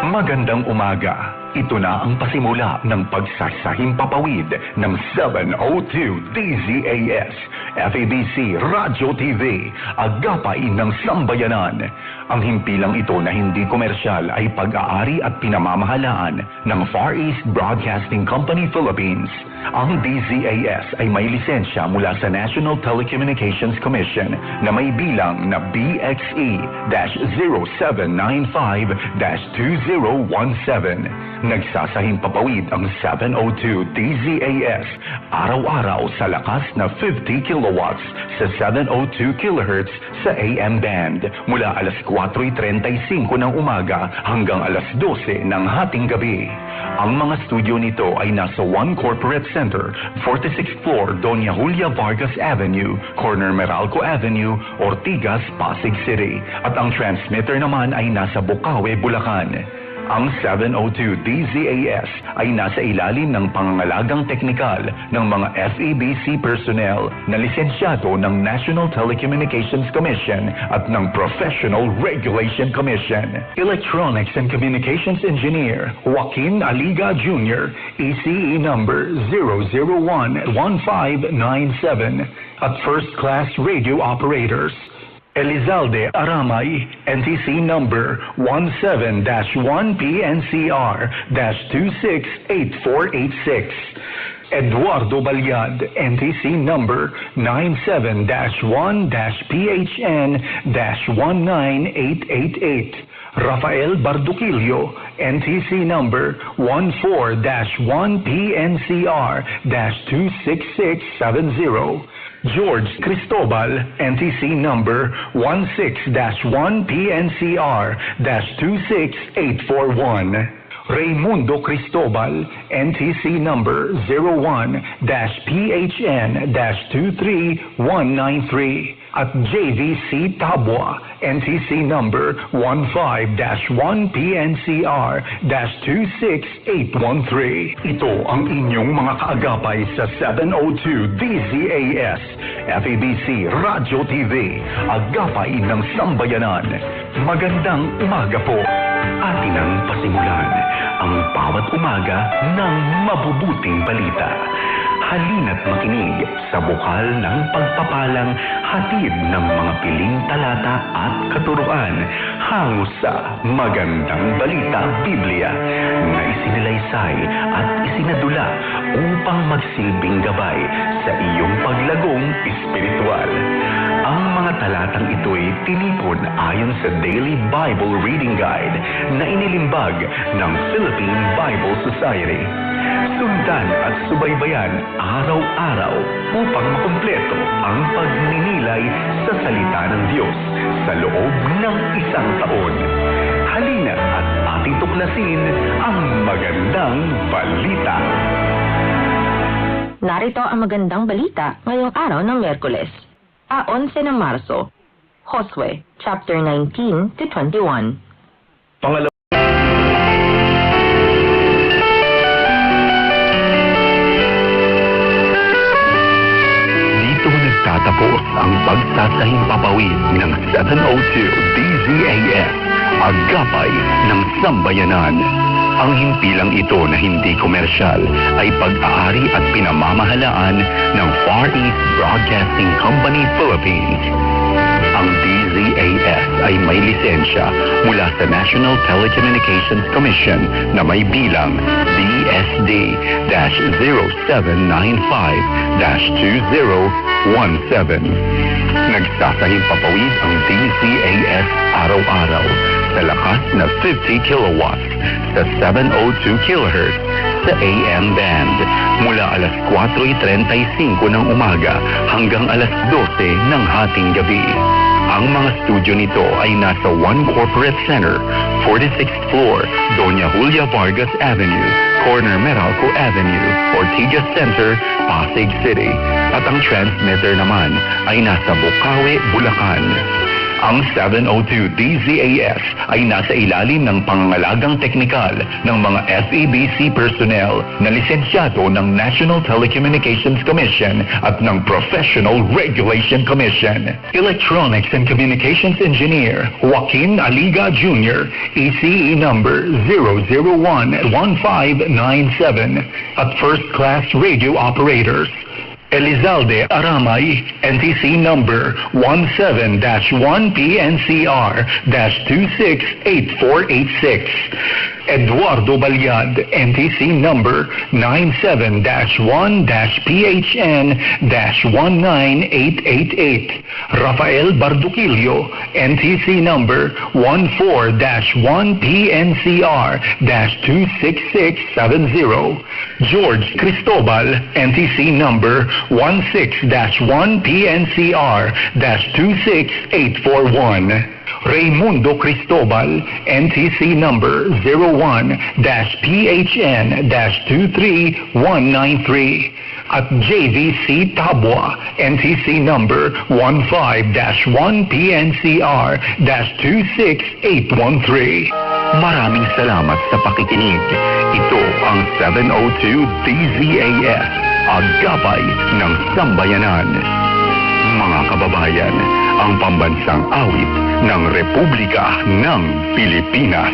Magandang umaga. Ito na ang pasimula ng pagsasahing papawid ng 702 DZAS, FEBC Radyo TV, agapay ng sambayanan. Ang himpilang ito na hindi komersyal ay pag-aari at pinamamahalaan ng Far East Broadcasting Company Philippines. Ang DZAS ay may lisensya mula sa National Telecommunications Commission na may bilang na BXE-0795-2017. Nagsasahing papawid ang 702 DZAS araw-araw sa lakas na 50 kilowatts sa 702 kHz sa AM band mula alas 4:35 ng umaga hanggang alas 12 ng hating gabi. Ang mga studio nito ay nasa 1 Corporate Center, 46th floor, Doña Julia Vargas Avenue, corner Meralco Avenue, Ortigas, Pasig City. At ang transmitter naman ay nasa Bukawe, Bulacan. Ang 702 DZAS ay nasa ilalim ng pangangalagang teknikal ng mga FEBC personnel na lisensyado ng National Telecommunications Commission at ng Professional Regulation Commission. Electronics and Communications Engineer Joaquin Aliga Jr., ECE number 0011597 at First Class Radio Operators. Elizalde Aramay, NTC number 17-1PNCR-268486. Eduardo Balyad, NTC number 97-1-PHN-19888. Rafael Barduquillo, NTC number 14-1PNCR-26670. George Cristobal, NTC number 16-1PNCR-26841. Raymundo Cristobal, NTC number 01-PHN-23193. At JVC Tabwa, NTC number 15-1PNCR-26813. Ito ang inyong mga kaagapay sa 702 DZAS, FEBC Radyo TV, agapay ng sambayanan. Magandang umaga po. Atin ang pasimulan ang bawat umaga ng mabubuting balita. Halina't makinig sa bukal ng pagpapalang hatid ng mga piling talata at katuruan hango sa Magandang Balita Biblia na isinilaysay at isinadula upang magsilbing gabay sa iyong paglagong espiritual. Ang mga talatang ito'y tinipon ayon sa Daily Bible Reading Guide na inilimbag ng Philippine Bible Society. Sundan at subaybayan araw-araw upang makumpleto ang pagninilay sa salita ng Diyos sa loob ng isang taon. Halina at ating tuklasin ang magandang balita. Narito ang magandang balita ngayong araw ng Miyerkules, 11 ng Marso, Josue, chapter 19 to 21. Tatapos ang pagsasahing papawid ng 702 DZAS, agapay ng sambayanan. Ang himpilang ito na hindi komersyal ay pag-aari at pinamamahalaan ng Far East Broadcasting Company Philippines. Ang DZAS ay may lisensya mula sa National Telecommunications Commission na may bilang BSD-0795-2017. Nagsasahing papawid ang DZAS araw-araw sa lakas na 50 kilowatts sa 702 kHz sa AM band mula alas 4:35 ng umaga hanggang alas 12 ng hating gabi. Ang mga studio nito ay nasa 1 Corporate Center, 46th floor, Doña Julia Vargas Avenue, corner Meralco Avenue, Ortigas Center, Pasig City. At ang transmitter naman ay nasa Bukawe, Bulacan. Ang 702 DZAS ay nasa ilalim ng pangangalagang teknikal ng mga FEBC personnel na lisensyado ng National Telecommunications Commission at ng Professional Regulation Commission. Electronics and Communications Engineer Joaquin Aliga Jr., ECE number 0011597 at First Class Radio Operators. Elizalde Aramay, NTC number 17-1PNCR-268486. Eduardo Balyad, NTC number 97-1-PHN-19888. Rafael Barduquillo, NTC number 14-1PNCR-26670. George Cristobal, NTC number 16-1PNCR-26841. Raimundo Cristobal, NTC number 01-PHN-23193. At JVC Tabwa, NTC number 15-1PNCR-26813. Maraming salamat sa pakikinig. Ito ang 702 DZAS, Agapay ng Sambayanan. Mga kababayan, ang pambansang awit ng Republika ng Pilipinas.